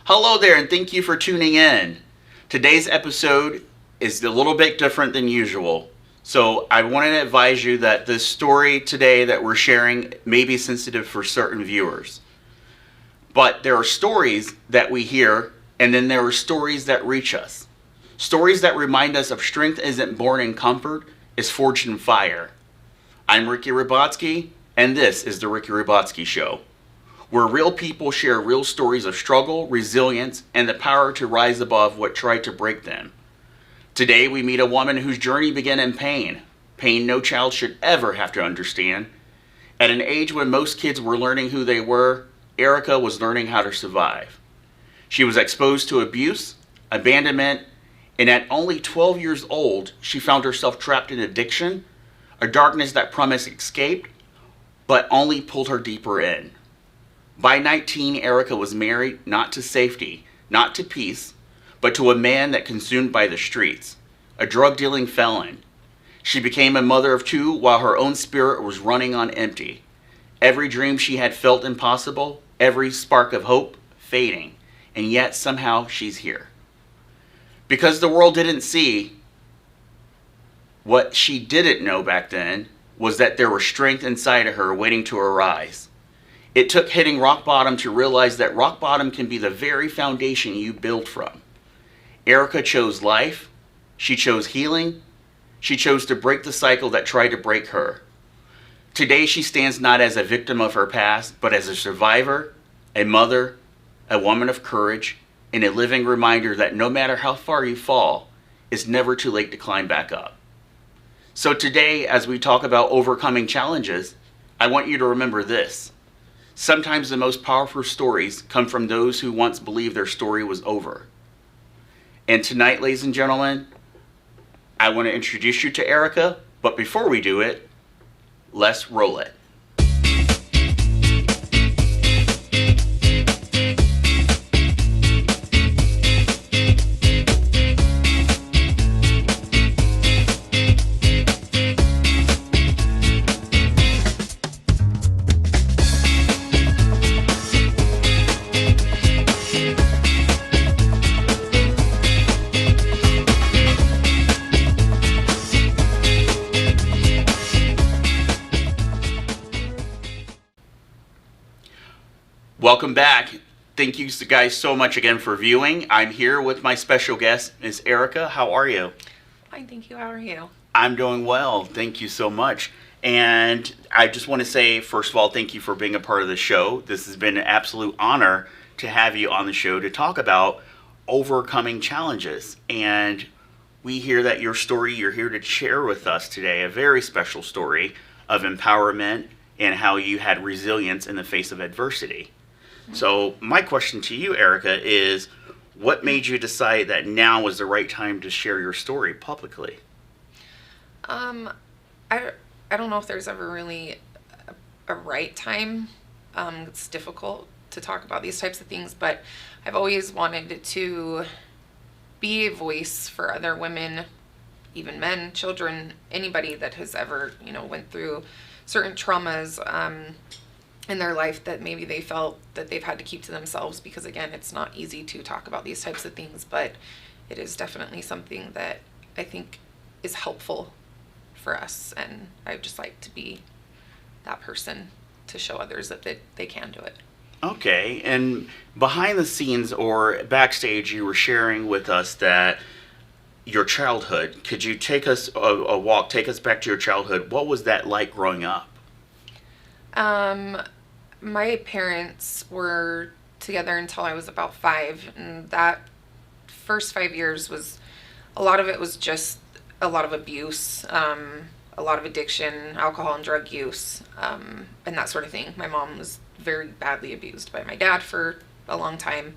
Hello there, and thank you for tuning in. Today's episode is a little bit different than usual. So I want to advise you that this story today that we're sharing may be sensitive for certain viewers. But there are stories that we hear, and then there are stories that reach us. Stories that remind us of strength isn't born in comfort, it's forged in fire. I'm Ricky Robotski, and this is The Ricky Robotski Show, where real people share real stories of struggle, resilience, and the power to rise above what tried to break them. Today we meet a woman whose journey began in pain no child should ever have to understand. At an age when most kids were learning who they were, Erica was learning how to survive. She was exposed to abuse, abandonment, and at only 12 years old, she found herself trapped in addiction, a darkness that promised escape, but only pulled her deeper in. By 19, Erica was married not to safety, not to peace, but to a man that consumed by the streets, a drug-dealing felon. She became a mother of two while her own spirit was running on empty. Every dream she had felt impossible, every spark of hope fading, and yet somehow she's here. Because the world didn't see, what she didn't know back then was that there was strength inside of her waiting to arise. It took hitting rock bottom to realize that rock bottom can be the very foundation you build from. Erica chose life, she chose healing, she chose to break the cycle that tried to break her. Today she stands not as a victim of her past, but as a survivor, a mother, a woman of courage, and a living reminder that no matter how far you fall, it's never too late to climb back up. So today, as we talk about overcoming challenges, I want you to remember this. Sometimes the most powerful stories come from those who once believed their story was over. And tonight, ladies and gentlemen, I want to introduce you to Erica, but before we do it, let's roll it. Welcome back. Thank you guys so much again for viewing. I'm here with my special guest, Miss Erica. How are you? Fine, thank you. How are you? I'm doing well. Thank you so much. And I just want to say, first of all, thank you for being a part of the show. This has been an absolute honor to have you on the show to talk about overcoming challenges. And we hear that your story, you're here to share with us today, a very special story of empowerment and how you had resilience in the face of adversity. So my question to you, Erica, is what made you decide that now was the right time to share your story publicly? I don't know if there's ever really a right time. It's difficult to talk about these types of things, but I've always wanted to be a voice for other women, even men, children, anybody that has ever, went through certain traumas, in their life that maybe they felt that they've had to keep to themselves, because again, it's not easy to talk about these types of things, but it is definitely something that I think is helpful for us, and I'd just like to be that person to show others that they can do it. Okay, and behind the scenes or backstage, you were sharing with us that your childhood, could you take us a walk, take us back to your childhood? What was that like growing up? My parents were together until I was about 5, and that first 5 years a lot of it was just a lot of abuse, a lot of addiction, alcohol and drug use, and that sort of thing. My mom was very badly abused by my dad for a long time,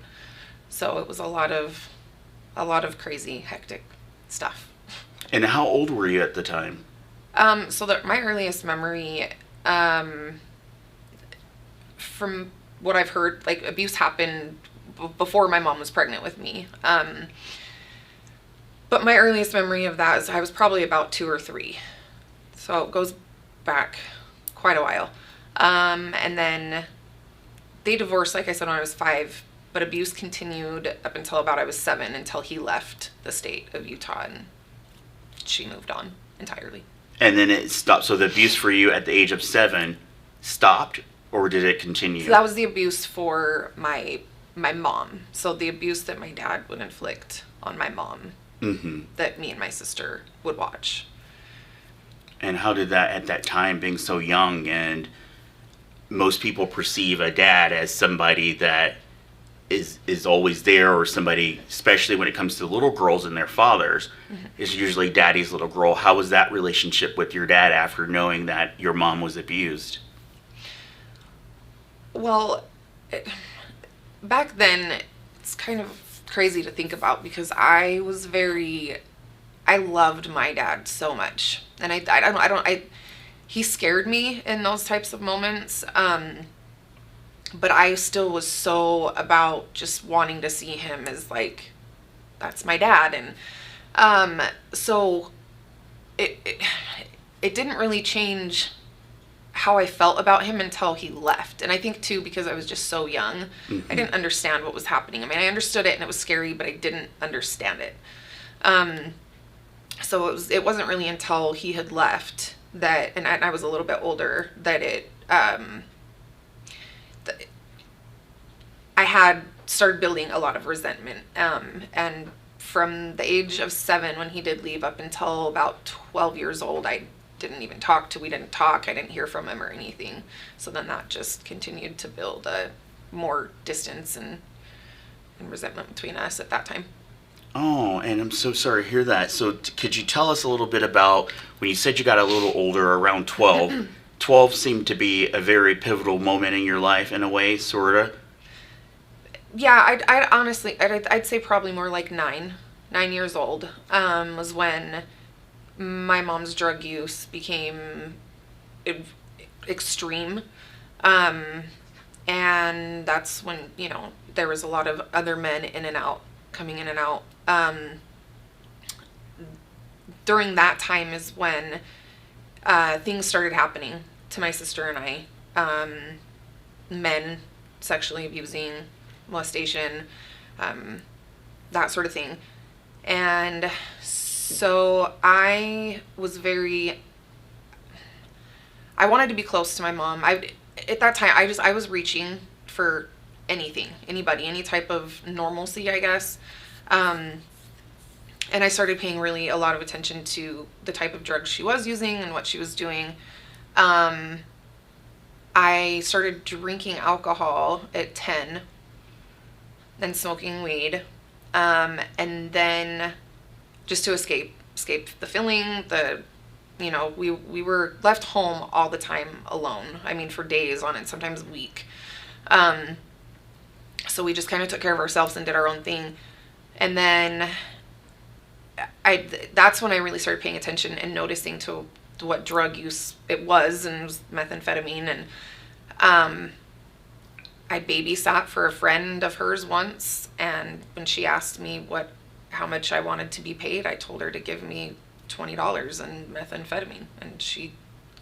so it was a lot of crazy, hectic stuff. And how old were you at the time? My earliest memory, from what I've heard, like abuse happened before my mom was pregnant with me. But my earliest memory of that is I was probably about 2 or 3. So it goes back quite a while. And then they divorced, like I said, when I was 5. But abuse continued up until about I was 7, until he left the state of Utah and she moved on entirely. And then it stopped. So the abuse for you at the age of 7 stopped, or did it continue? So that was the abuse for my mom. So the abuse that my dad would inflict on my mom, that me and my sister would watch. And how did that, at that time, being so young, and most people perceive a dad as somebody that is always there, or somebody, especially when it comes to little girls and their fathers, is usually daddy's little girl. How was that relationship with your dad after knowing that your mom was abused? Well, back then, it's kind of crazy to think about because I loved my dad so much. And he scared me in those types of moments. But I still was so about just wanting to see him as like, that's my dad. And so it didn't really change how I felt about him until he left. And I think too, because I was just so young, I didn't understand what was happening. I mean, I understood it and it was scary, but I didn't understand it. So it wasn't really until he had left that, and I was a little bit older, that I had started building a lot of resentment. And from the age of 7, when he did leave, up until about 12 years old, we didn't talk. I didn't hear from him or anything. So then that just continued to build more distance and resentment between us at that time. Oh, and I'm so sorry to hear that. So could you tell us a little bit about when you said you got a little older, around 12? 12 seemed to be a very pivotal moment in your life, in a way, sort of. Yeah, I'd honestly, I'd say probably more like 9 years old, was when my mom's drug use became extreme. And that's when, there was a lot of other men coming in and out. During that time is when things started happening to my sister and I. Men sexually abusing, molestation, that sort of thing. And so I wanted to be close to my mom. At that time, I was reaching for anybody, any type of normalcy, I guess. And I started paying really a lot of attention to the type of drugs she was using and what she was doing. I started drinking alcohol at 10, then smoking weed, and then just to escape the feeling, we were left home all the time alone. I mean, for days on end, sometimes a week. So we just kind of took care of ourselves and did our own thing. And then that's when I really started paying attention and noticing to what drug use it was, and it was methamphetamine. And I babysat for a friend of hers once, and when she asked me how much I wanted to be paid, I told her to give me $20 in methamphetamine, and she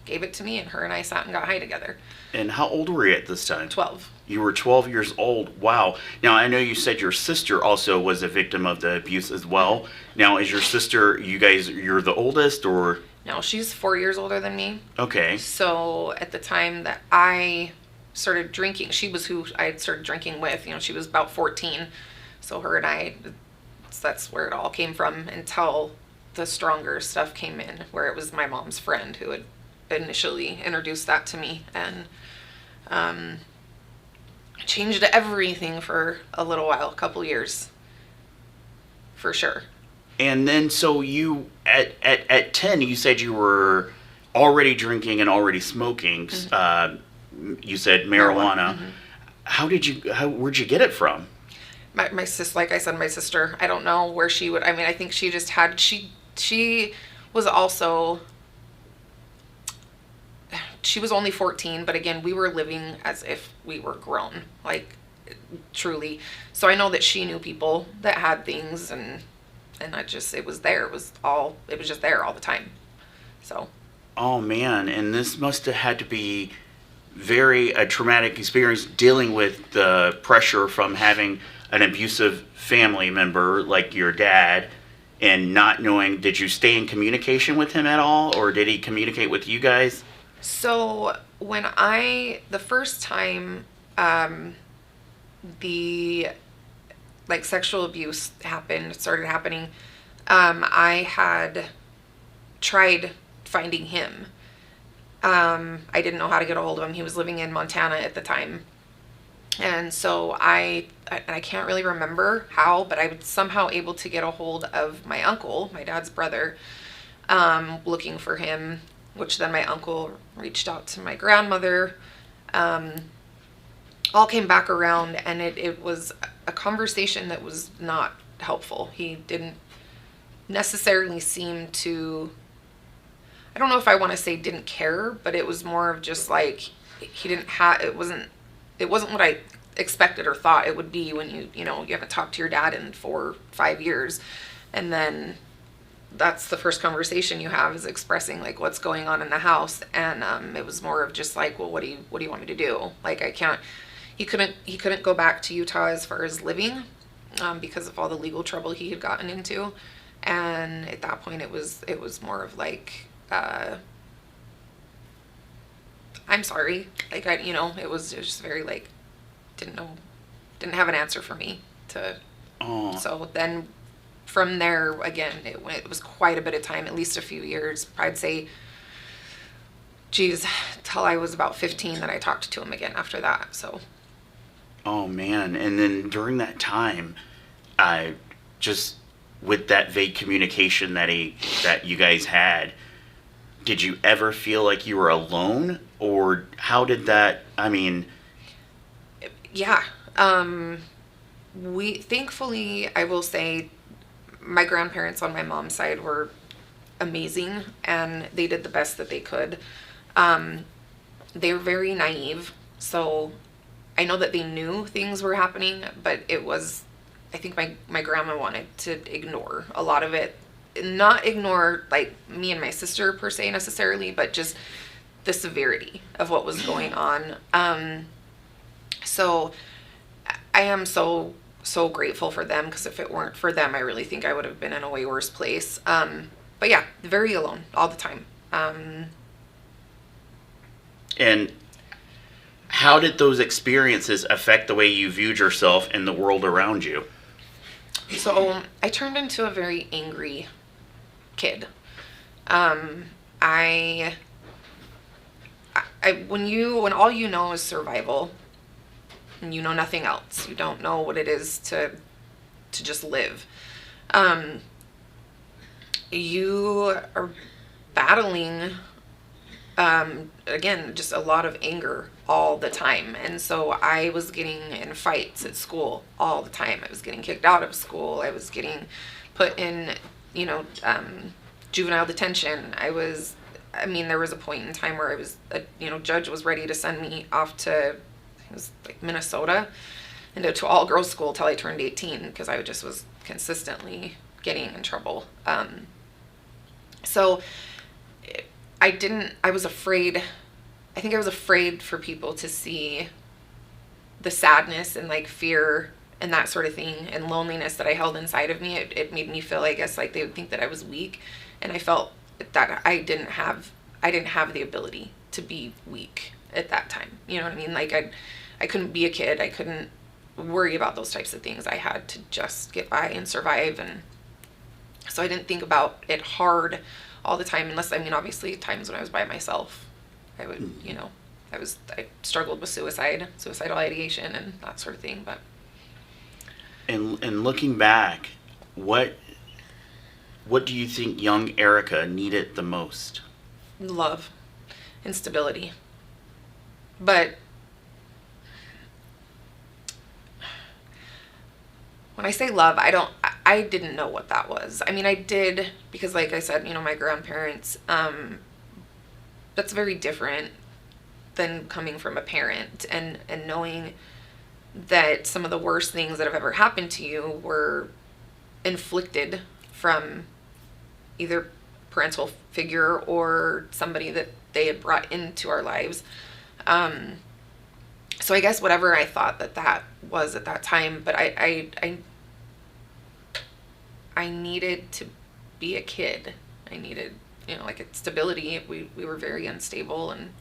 gave it to me, and her and I sat and got high together. And how old were you at this time? 12. You were 12 years old. Wow. Now, I know you said your sister also was a victim of the abuse as well. Now, is your sister, you're the oldest, or? No, she's 4 years older than me. Okay. So at the time that I started drinking, she was who I had started drinking with. She was about 14. So her and I, that's where it all came from, until the stronger stuff came in, where it was my mom's friend who had initially introduced that to me, and changed everything for a little while, a couple years, for sure. And then, so you, at 10, you said you were already drinking and already smoking. You said marijuana. Where'd you get it from? My sister, like I said, my sister, I don't know where she would, I think she just had, she was also, she was only 14, but again, we were living as if we were grown, like, truly. So I know that she knew people that had things, and it was there. It was just there all the time. So. Oh man, and this must have had to be very a traumatic experience dealing with the pressure from having an abusive family member like your dad and not knowing, did you stay in communication with him at all, or did he communicate with you guys? So when the first time, the like sexual abuse started happening, I had tried finding him. I didn't know how to get a hold of him. He was living in Montana at the time. And so I can't really remember how, but I was somehow able to get a hold of my uncle, my dad's brother, looking for him, which then my uncle reached out to my grandmother. All came back around, and it was a conversation that was not helpful. He didn't necessarily seem to, I don't know if I want to say didn't care, but it was more of just like, he didn't have, it wasn't what I expected or thought it would be when you haven't talked to your dad in 4 or 5 years. And then that's the first conversation you have, is expressing like what's going on in the house. And it was more of just like, well, what do you want me to do? Like, he couldn't go back to Utah as far as living, because of all the legal trouble he had gotten into. And at that point it was more of like, I'm sorry. Like, it was just very like, didn't have an answer for me to. Oh. So then from there, again, it was quite a bit of time, at least a few years. I'd say, geez, till I was about 15 that I talked to him again after that. So. Oh man. And then during that time, I just, with that vague communication that you guys had, did you ever feel like you were alone, or how did that, I mean? Yeah. Thankfully, I will say, my grandparents on my mom's side were amazing, and they did the best that they could. They were very naive, so I know that they knew things were happening, but I think my grandma wanted to ignore a lot of it. Not ignore like me and my sister per se necessarily, but just the severity of what was going on. So I am so grateful for them, because if it weren't for them, I really think I would have been in a way worse place. But yeah, very alone all the time. And how did those experiences affect the way you viewed yourself and the world around you? So I turned into a very angry kid. When all you know is survival, and you know nothing else, you don't know what it is to just live. You are battling, again, just a lot of anger all the time. And so I was getting in fights at school all the time. I was getting kicked out of school. I was getting put in, juvenile detention. There was a point in time where judge was ready to send me off to, it was like Minnesota, and to all girls school till I turned 18, because I just was consistently getting in trouble. So I was afraid. I think I was afraid for people to see the sadness and like fear and that sort of thing, and loneliness that I held inside of me. It made me feel, I guess, like they would think that I was weak, and I felt that I didn't have the ability to be weak at that time. You know what I mean? Like I couldn't be a kid. I couldn't worry about those types of things. I had to just get by and survive. And so I didn't think about it hard all the time, unless, obviously times when I was by myself, I would, I struggled with suicidal ideation and that sort of thing. But and looking back, what do you think young Erica needed the most? Love and stability. But when I say love, I didn't know what that was. I did, because like I said, my grandparents, that's very different than coming from a parent and knowing that some of the worst things that have ever happened to you were inflicted from either parental figure or somebody that they had brought into our lives. So I guess whatever I thought that was at that time, but I needed to be a kid. I needed, like stability. We were very unstable, and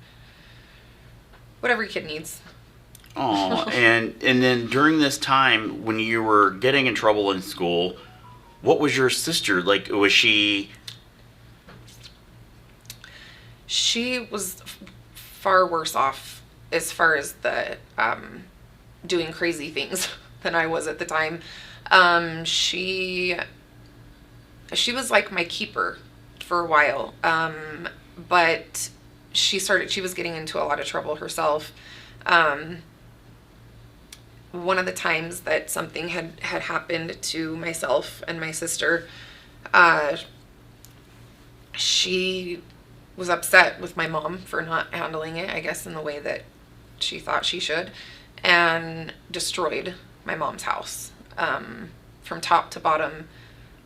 what every kid needs. Oh, and then during this time when you were getting in trouble in school, what was your sister like? Was she? She was far worse off as far as the doing crazy things than I was at the time. She was like my keeper for a while, but she was getting into a lot of trouble herself. One of the times that something had happened to myself and my sister, she was upset with my mom for not handling it, I guess, in the way that she thought she should, and destroyed my mom's house, from top to bottom.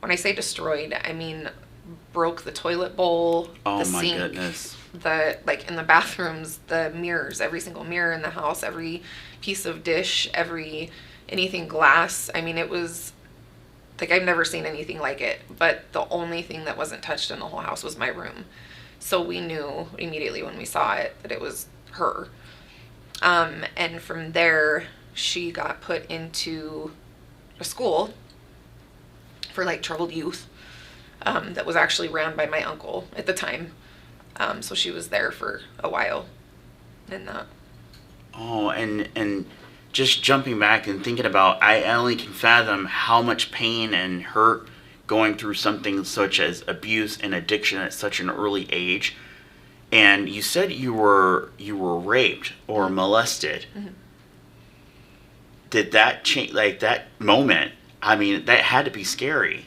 When I say destroyed, I mean broke the toilet bowl, Oh the my sink, goodness. like in the bathrooms, the mirrors, every single mirror in the house, every piece of dish, anything glass. I mean, it was like I've never seen anything like it. But the only thing that wasn't touched in the whole house was my room. So we knew immediately when we saw it that it was her. And from there, she got put into a school for like troubled youth, that was actually ran by my uncle at the time. So she was there for a while in that. Oh, and just jumping back and thinking about, I only can fathom how much pain and hurt going through something such as abuse and addiction at such an early age. And you said you were raped or molested. Mm-hmm. Did that change, like that moment? I mean, that had to be scary.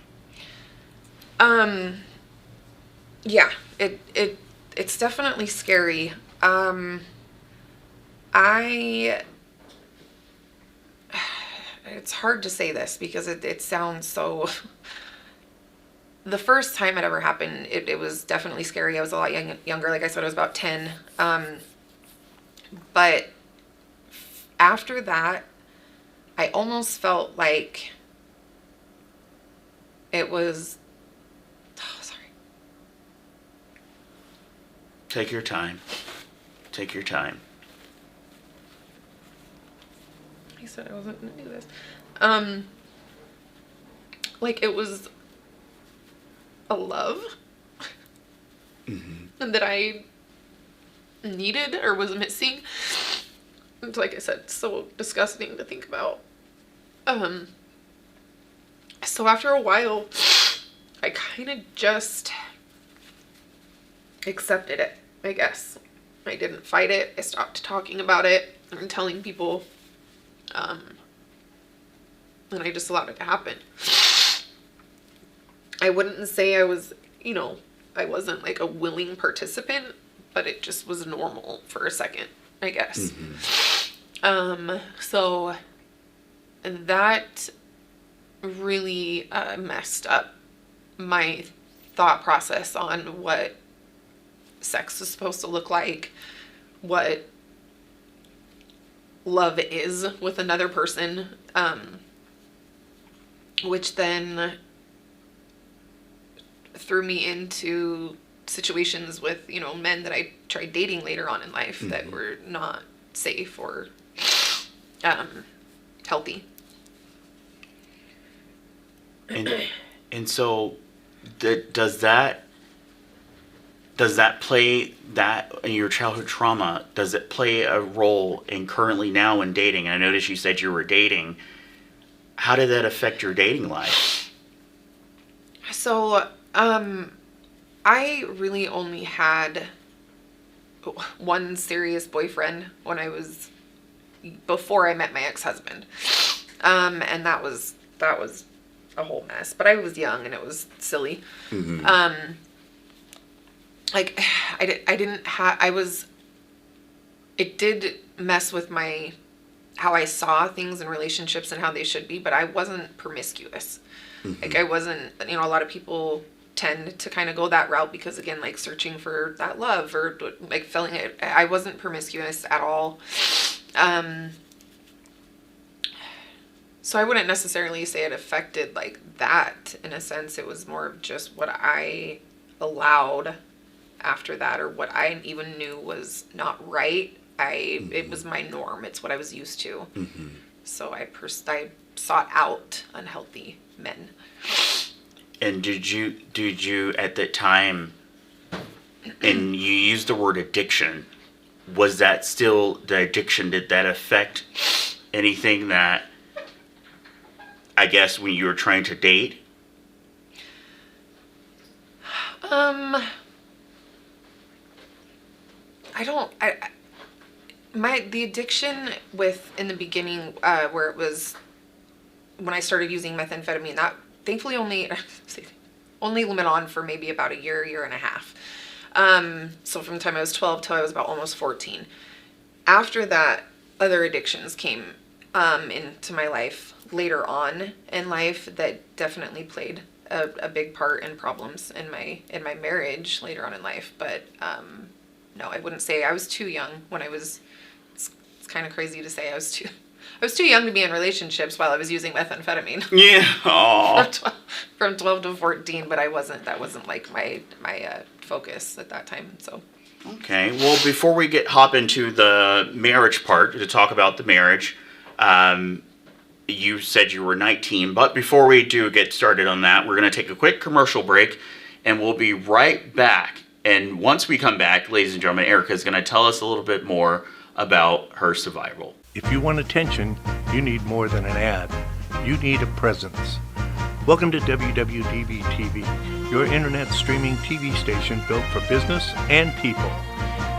Yeah, it's definitely scary. It's hard to say this because it sounds so. The first time it ever happened, it was definitely scary. I was a lot younger. Like I said, I was about 10. But after that, I almost felt like it was. Oh, sorry. Take your time. Take your time. I said I wasn't gonna do this. Like it was a love, Mm-hmm. and that I needed or was missing. It's like I said, so disgusting to think about. So after a while, I kind of just accepted it, I guess. I didn't fight it. I stopped talking about it and telling people. And I just allowed it to happen. I wouldn't say I was, I wasn't like a willing participant, but it just was normal for a second, I guess. Mm-hmm. So that really messed up my thought process on what sex is supposed to look like, what love is with another person, which then threw me into situations with, men that I tried dating later on in life, mm-hmm. that were not safe or healthy. And so does that play, that in your childhood trauma, does it play a role in currently now in dating? I noticed you said you were dating. How did that affect your dating life? So, I really only had one serious boyfriend before I met my ex-husband. And that was a whole mess, but I was young and it was silly. Mm-hmm. It did mess with how I saw things in relationships and how they should be, but I wasn't promiscuous. Mm-hmm. Like I wasn't, a lot of people tend to kind of go that route because, again, like searching for that love or like feeling it. I wasn't promiscuous at all. So I wouldn't necessarily say it affected like that in a sense. It was more of just what I allowed after that, or what I even knew was not right. It was my norm. It's what I was used to. So I sought out unhealthy men. And did you at that time, and you used the word addiction, was that still the addiction? Did that affect anything that, I guess, when you were trying to date? The addiction in the beginning, where it was when I started using methamphetamine, that thankfully only went on for maybe about a year and a half. So from the time I was 12 till I was about almost 14. After that, other addictions came into my life later on in life that definitely played a big part in problems in my marriage later on in life. But no, I wouldn't say I was too young when I was. It's kind of crazy to say I was too young to be in relationships while I was using methamphetamine. Yeah. From 12 to 14, but that wasn't like my focus at that time. So. Okay. Well, before we hop into the marriage part to talk about the marriage, you said you were 19, but before we do get started on that, we're going to take a quick commercial break, and we'll be right back. And once we come back, ladies and gentlemen, Erica is going to tell us a little bit more about her survival. If you want attention, you need more than an ad. You need a presence. Welcome to WWDBTV, your internet streaming TV station built for business and people.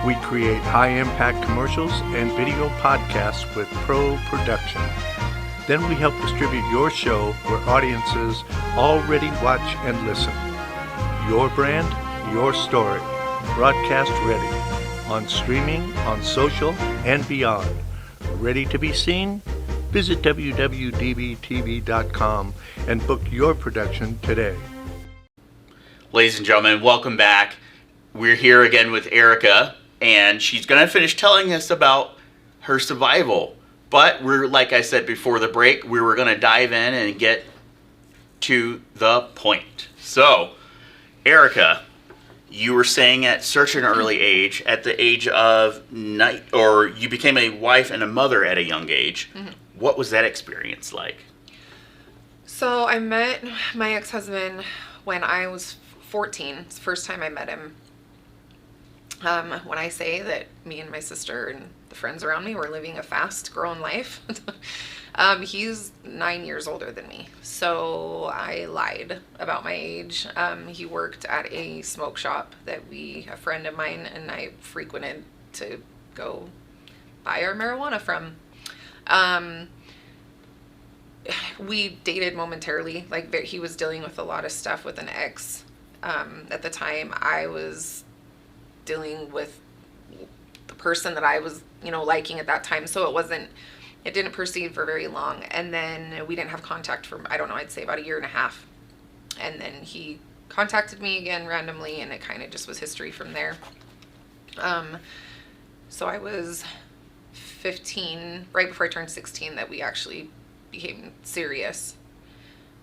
We create high-impact commercials and video podcasts with pro production. Then we help distribute your show where audiences already watch and listen. Your brand, your story. Broadcast ready. On streaming, on social, and beyond. Ready to be seen? Visit WWDBTV.com and book your production today. Ladies and gentlemen, welcome back. We're here again with Erica, and she's going to finish telling us about her survival. But like I said before the break, we were going to dive in and get to the point. So, Erica, you were saying at such an early age, at the age of you became a wife and a mother at a young age. Mm-hmm. What was that experience like? So I met my ex-husband when I was 14. It's the first time I met him. When I say that me and my sister and the friends around me were living a fast-growing life, he's 9 years older than me. So I lied about my age. He worked at a smoke shop that a friend of mine and I frequented to go buy our marijuana from. We dated momentarily. Like, he was dealing with a lot of stuff with an ex. At the time, I was dealing with the person that I was, liking at that time. So it didn't proceed for very long. And then we didn't have contact for, I don't know, I'd say about a year and a half. And then he contacted me again randomly, and it kind of just was history from there. So I was 15, right before I turned 16, that we actually became serious.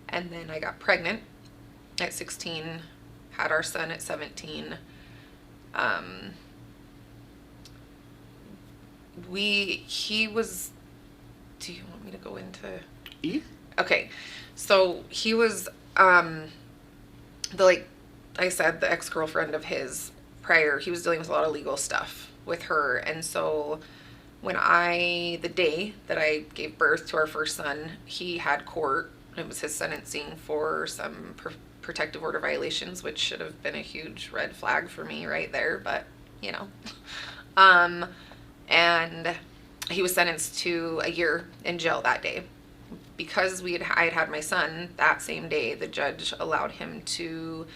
And then I got pregnant at 16, had our son at 17. He was, do you want me to go into? Yeah. Okay. So he was, like I said, the ex-girlfriend of his prior, he was dealing with a lot of legal stuff with her. And so the day that I gave birth to our first son, he had court. It was his sentencing for some protective order violations, which should have been a huge red flag for me right there, but and he was sentenced to a year in jail that day. Because I had my son that same day, the judge allowed him to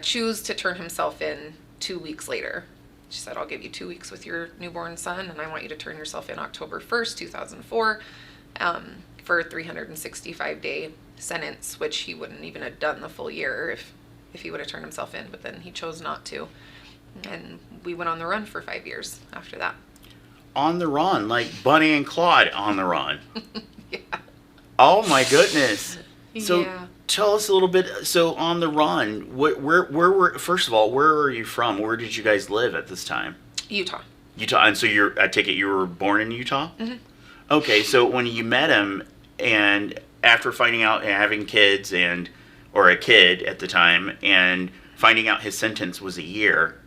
choose to turn himself in 2 weeks later. She said, I'll give you 2 weeks with your newborn son, and I want you to turn yourself in October 1st, 2004. for a 365-day sentence, which he wouldn't even have done the full year if he would have turned himself in, but then he chose not to. And we went on the run for 5 years after that. On the run, like Bunny and Claude on the run. Yeah. Oh my goodness. So Yeah. tell us a little bit. So on the run, first of all, where were you from? Where did you guys live at this time? Utah. Utah. And so I take it you were born in Utah? Mm-hmm. Okay, so when you met him and after finding out and having kids or a kid at the time and finding out his sentence was a year,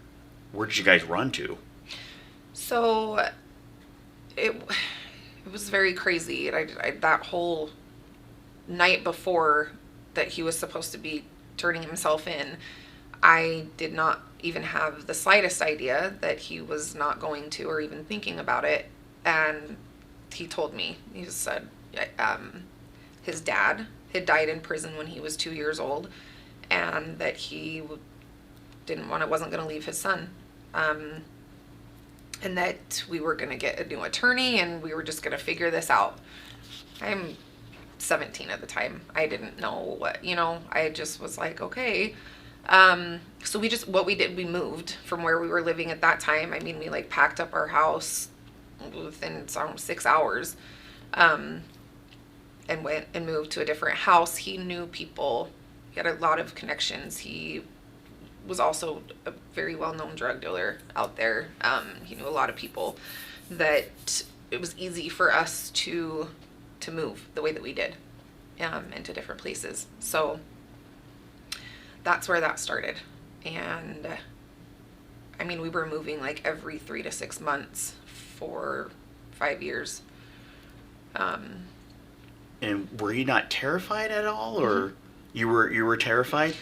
where did you guys run to? So it was very crazy. I that whole night before that he was supposed to be turning himself in, I did not even have the slightest idea that he was not going to or even thinking about it. And he told me, he just said his dad had died in prison when he was 2 years old, and that he wasn't going to leave his son. And that we were going to get a new attorney and we were just going to figure this out. I'm 17 at the time. I didn't know what, I just was like, okay. So we moved from where we were living at that time. I mean, we like packed up our house within 6 hours, and went and moved to a different house. He knew people. He had a lot of connections. He was also a very well-known drug dealer out there. He knew a lot of people that it was easy for us to move the way that we did, into different places. So that's where that started. And I mean, we were moving like every 3 to 6 months for 5 years. And were you not terrified at all, or Mm-hmm. you were terrified?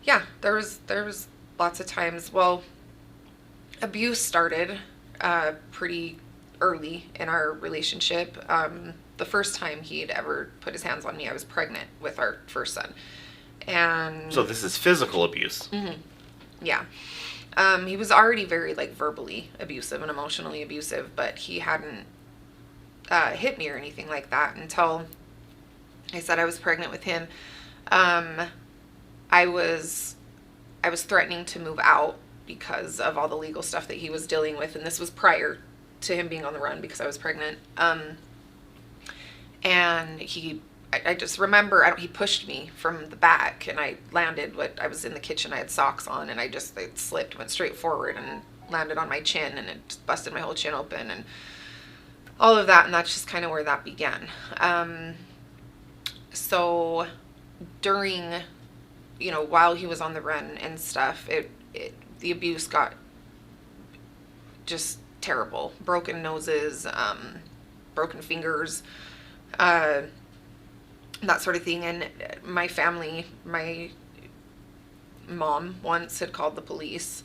Yeah, there was lots of times. Well, abuse started pretty early in our relationship. The first time he'd ever put his hands on me, I was pregnant with our first son. And So this is physical abuse. Mm-hmm. Yeah. He was already very like verbally abusive and emotionally abusive, but he hadn't hit me or anything like that until I said I was pregnant with him. I was threatening to move out because of all the legal stuff that he was dealing with, and this was prior to him being on the run because I was pregnant. And I just remember he pushed me from the back, and I landed. I was in the kitchen. I had socks on, and I slipped, went straight forward, and landed on my chin, and it just busted my whole chin open, and all of that. And that's just kind of where that began. So during, while he was on the run and stuff, the abuse got just terrible. Broken noses, broken fingers, that sort of thing. And my family, my mom once had called the police.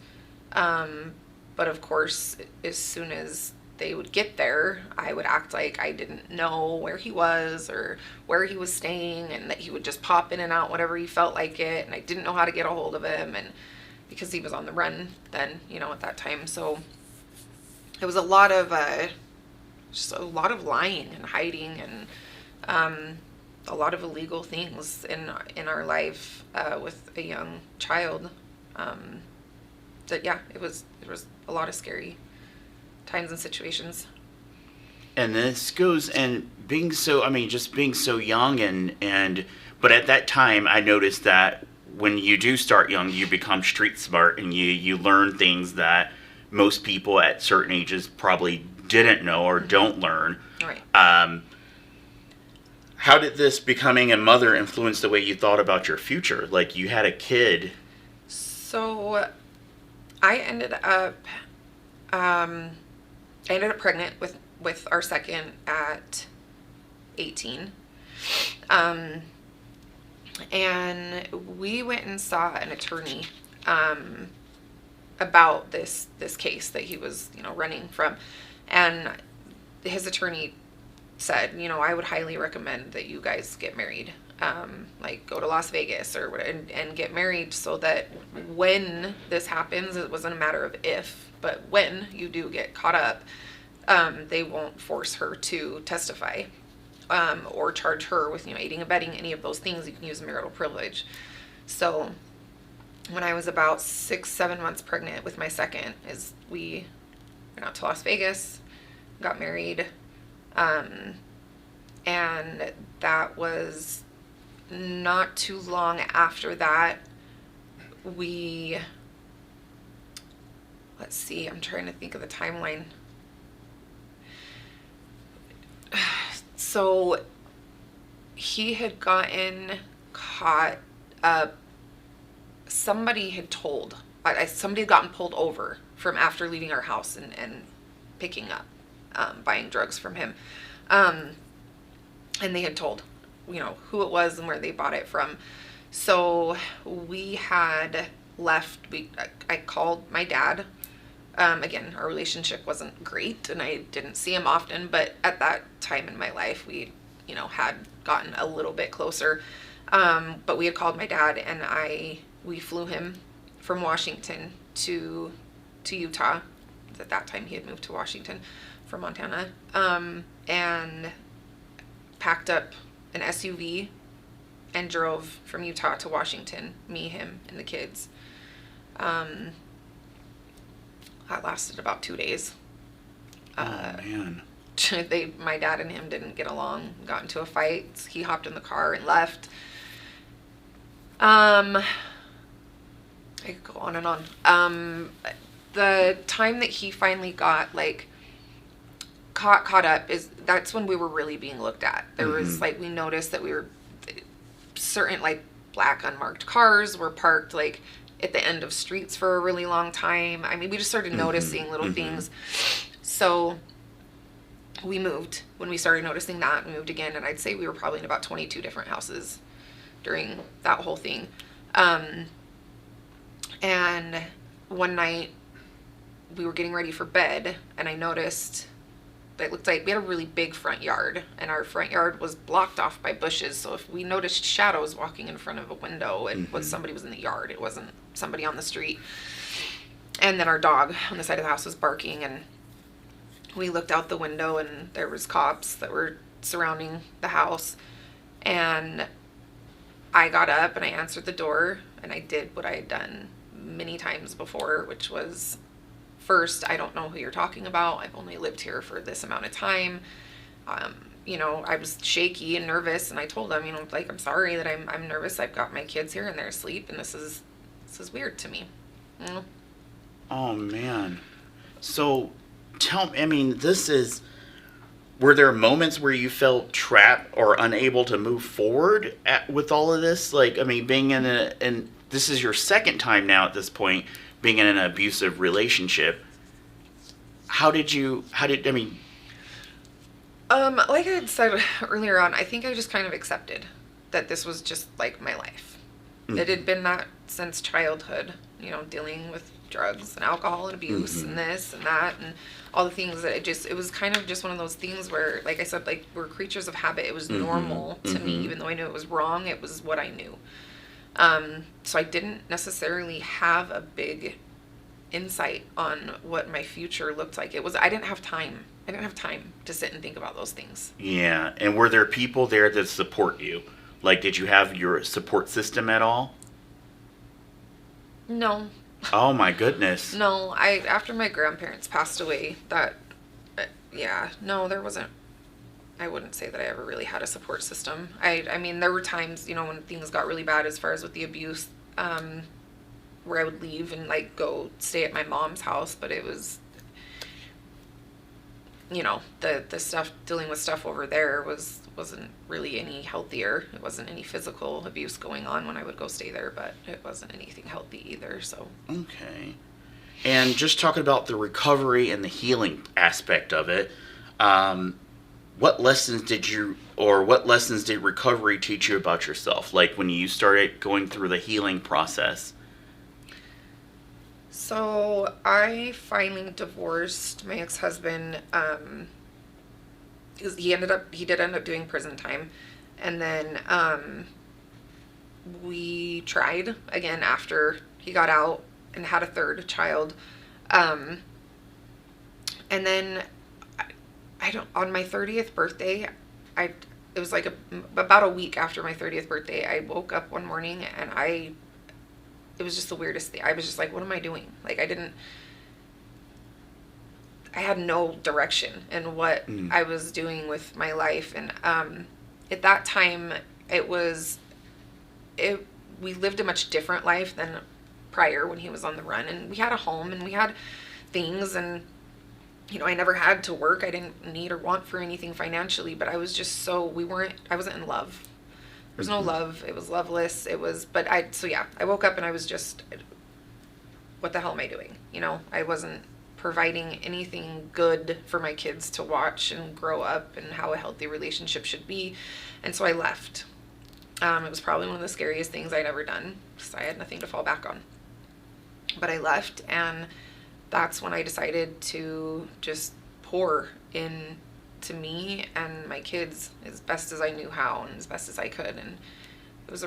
But of course, as soon as they would get there, I would act like I didn't know where he was or where he was staying, and that he would just pop in and out whenever he felt like it, and I didn't know how to get a hold of him, and because he was on the run then, at that time. So it was a lot of just a lot of lying and hiding, and a lot of illegal things in our life with a young child. That it was a lot of scary times and situations. And this goes, and being so young, but at that time I noticed that when you do start young, you become street smart, and you learn things that most people at certain ages probably didn't know or don't learn. Right. How did this becoming a mother influence the way you thought about your future? Like, you had a kid. So I ended up pregnant with our second at 18. And we went and saw an attorney about this case that he was, running from. And his attorney said, I would highly recommend that you guys get married. Like go to Las Vegas and get married, so that when this happens, it wasn't a matter of if, but when you do get caught up, they won't force her to testify. or charge her with, aiding, abetting, any of those things. You can use marital privilege. So when I was about 6-7 months pregnant with my second, is we went out to Las Vegas, got married, and that was not too long after that. Let's see, I'm trying to think of the timeline. So he had gotten caught up. Somebody had told, somebody had gotten pulled over from after leaving our house and picking up, buying drugs from him. And they had told, who it was and where they bought it from. So we had left. I called my dad. Again, our relationship wasn't great and I didn't see him often, but at that time in my life, we, had gotten a little bit closer. But we had called my dad and we flew him from Washington to Utah. At that time, he had moved to Washington from Montana, and packed up an SUV and drove from Utah to Washington, me, him, and the kids. That lasted about 2 days. Man. My dad and him didn't get along, got into a fight. He hopped in the car and left. I could go on and on. The time that he finally got caught up that's when we were really being looked at. There was we noticed that we were certain black unmarked cars were parked at the end of streets for a really long time. I mean, we just started noticing little things. So we moved. When we started noticing that, we moved again, and I'd say we were probably in about 22 different houses during that whole thing. And one night we were getting ready for bed, and I noticed that it looked like we had a really big front yard, and our front yard was blocked off by bushes. So if we noticed shadows walking in front of a window, it was somebody was in the yard. It wasn't somebody on the street. And then our dog on the side of the house was barking, and we looked out the window, and there was cops that were surrounding the house. And I got up and I answered the door, and I did what I had done many times before, which was, first, I don't know who you're talking about. I've only lived here for this amount of time. I was shaky and nervous, and I told them, I'm sorry that I'm nervous. I've got my kids here and they're asleep, and this is weird to me. Oh man. So tell me, were there moments where you felt trapped or unable to move forward with all of this? Being in this is your second time now at this point, being in an abusive relationship. Like I had said earlier on, I think I just kind of accepted that this was just my life. It had been that since childhood, dealing with drugs and alcohol and abuse and this and that and all the things that it was kind of just one of those things where, like I said, we're creatures of habit. It was normal to me, even though I knew it was wrong, it was what I knew. So I didn't necessarily have a big insight on what my future looked like. I didn't have time. I didn't have time to sit and think about those things. Yeah. And were there people there that support you? Did you have your support system at all? No. Oh my goodness. No, after my grandparents passed away, there wasn't. I wouldn't say that I ever really had a support system. I mean, there were times, when things got really bad as far as with the abuse, where I would leave and go stay at my mom's house, but it was, the stuff, dealing with stuff over there wasn't really any healthier. It wasn't any physical abuse going on when I would go stay there, but it wasn't anything healthy either, so. Okay. And just talking about the recovery and the healing aspect of it, what lessons did recovery teach you about yourself? When you started going through the healing process? So I finally divorced my ex-husband. He did end up doing prison time, and then we tried again after he got out and had a third child, and then on my 30th birthday, it was like about a week after my 30th birthday, I woke up one morning and it was just the weirdest thing. I was just like, what am I doing? Like, I had no direction in what I was doing with my life. And at that time, we lived a much different life than prior when he was on the run. And we had a home and we had things, and I never had to work. I didn't need or want for anything financially, but I was just I wasn't in love. There was no love. It was loveless. I woke up and I was just, what the hell am I doing? I wasn't providing anything good for my kids to watch and grow up and how a healthy relationship should be. And so I left. It was probably one of the scariest things I'd ever done because I had nothing to fall back on. But I left, and that's when I decided to just pour in to me and my kids as best as I knew how and as best as I could. And it was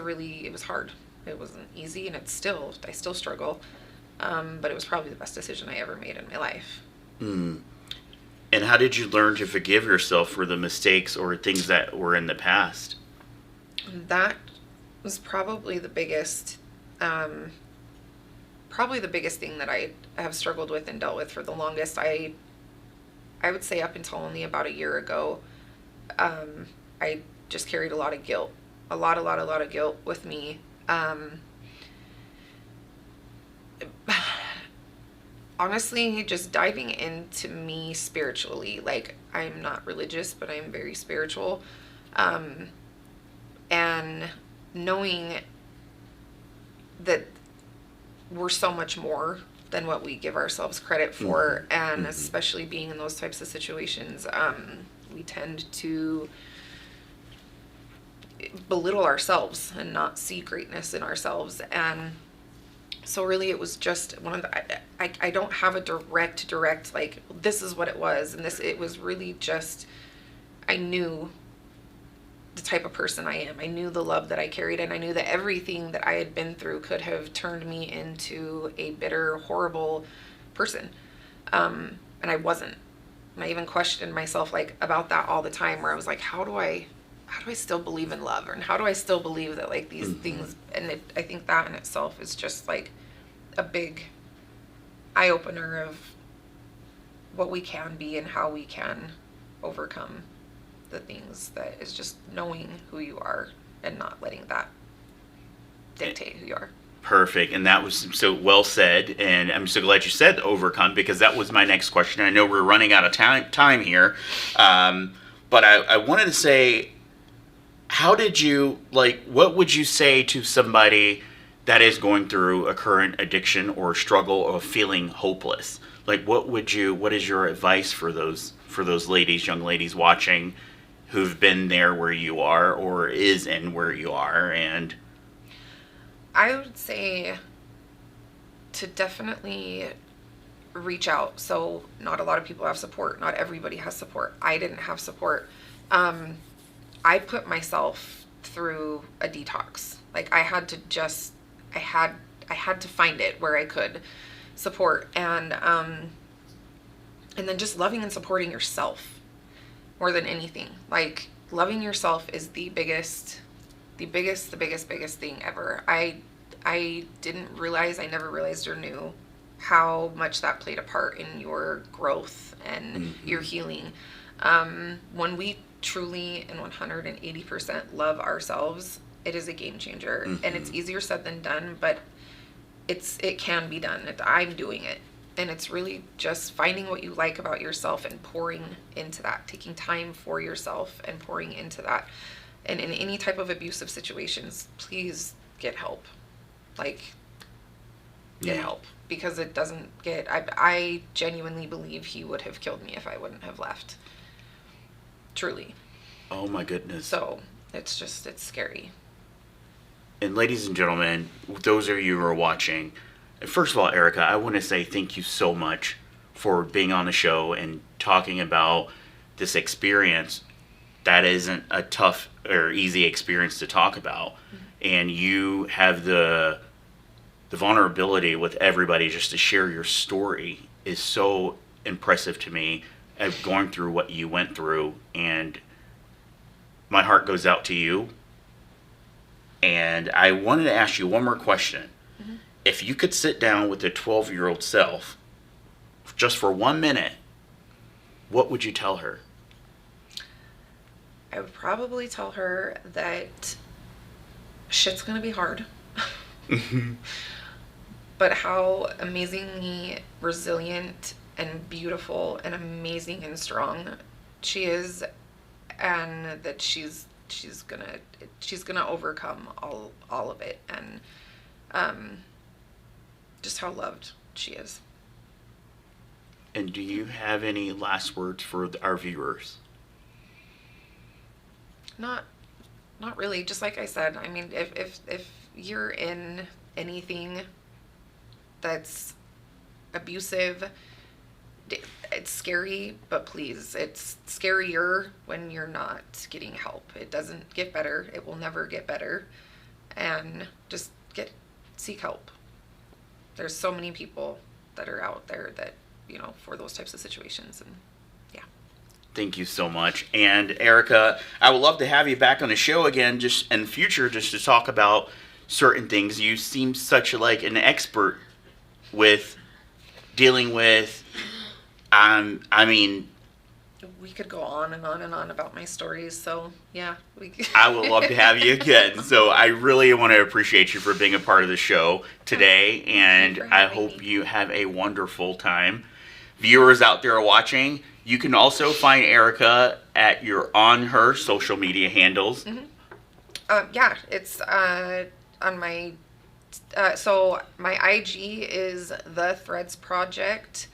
hard. It wasn't easy, and I still struggle. But it was probably the best decision I ever made in my life. And how did you learn to forgive yourself for the mistakes or things that were in the past? That was probably the biggest thing that I have struggled with and dealt with for the longest. I would say up until only about a year ago, I just carried a lot of guilt, a lot of guilt with me. Honestly, just diving into me spiritually. Like, I'm not religious, but I'm very spiritual. And knowing that we're so much more than what we give ourselves credit for, and especially being in those types of situations, we tend to belittle ourselves and not see greatness in ourselves. And so really it was just one of the, I don't have a direct, like, this is what it was. And it was really just, I knew the type of person I am. I knew the love that I carried, and I knew that everything that I had been through could have turned me into a bitter, horrible person. And I wasn't. And I even questioned myself, like, about that all the time, where I was like, how do I still believe in love? And how do I still believe that, like, these things, and I think that in itself is just like a big eye-opener of what we can be and how we can overcome the things. That is just knowing who you are and not letting that dictate who you are. Perfect. And that was so well said. And I'm so glad you said overcome, because that was my next question. I know we're running out of time here. But I wanted to say, how did you, like, what would you say to somebody that is going through a current addiction or struggle or feeling hopeless? Like, what is your advice for those ladies, young ladies watching, who've been there where you are or is in where you are? And I would say to definitely reach out. So not a lot of people have support. Not everybody has support. I didn't have support. I put myself through a detox. Like, I had to find it where I could support, and then just loving and supporting yourself more than anything. Like, loving yourself is the biggest thing ever. I never realized or knew how much that played a part in your growth and your healing. When we truly and 180% love ourselves, it is a game changer. And it's easier said than done, but it can be done. I'm doing it. And it's really just finding what you like about yourself and pouring into that, taking time for yourself and pouring into that. And in any type of abusive situations, please get help. Like, get help, because it doesn't get, I genuinely believe he would have killed me if I wouldn't have left. Truly. Oh my goodness. So it's scary. And ladies and gentlemen, those of you who are watching, first of all, Erica, I want to say thank you so much for being on the show and talking about this experience that isn't a tough or easy experience to talk about. And you have the vulnerability with everybody just to share your story is so impressive to me, of going through what you went through. And my heart goes out to you. And I wanted to ask you one more question. Mm-hmm. If you could sit down with the 12-year-old self just for 1 minute, what would you tell her? I would probably tell her that shit's gonna be hard. But how amazingly resilient and beautiful and amazing and strong she is, and that she's gonna overcome all of it, and just how loved she is. And do you have any last words for our viewers? Not really. Just like I said, I mean, if you're in anything that's abusive, it's scary, but please, it's scarier when you're not getting help. It doesn't get better. It will never get better. And just seek help. There's so many people that are out there that, for those types of situations. And yeah. Thank you so much. And Erica, I would love to have you back on the show again just in the future, just to talk about certain things. You seem such like an expert with dealing with, I mean, we could go on and on and on about my stories, so yeah. I would love to have you again. So I really want to appreciate you for being a part of the show today, and I hope you have a wonderful time. Viewers out there watching, you can also find Erica on her social media handles. Mm-hmm. Yeah, it's on my so my IG is The Threads Project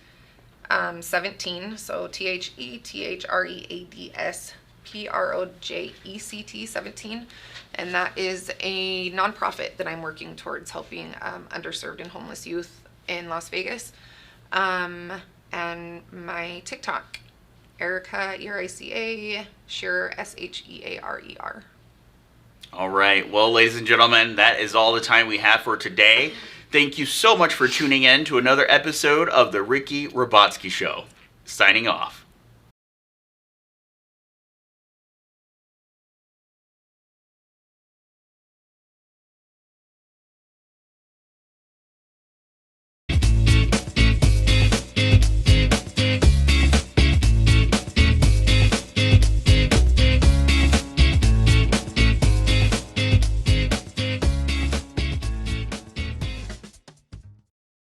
17, so THETHREADS PROJECT 17, and that is a nonprofit that I'm working towards helping underserved and homeless youth in Las Vegas. And my TikTok, Erica, ERICA, Shearer, SHEARER. All right. Well, ladies and gentlemen, that is all the time we have for today. Thank you so much for tuning in to another episode of The Ricky Robotski Show. Signing off.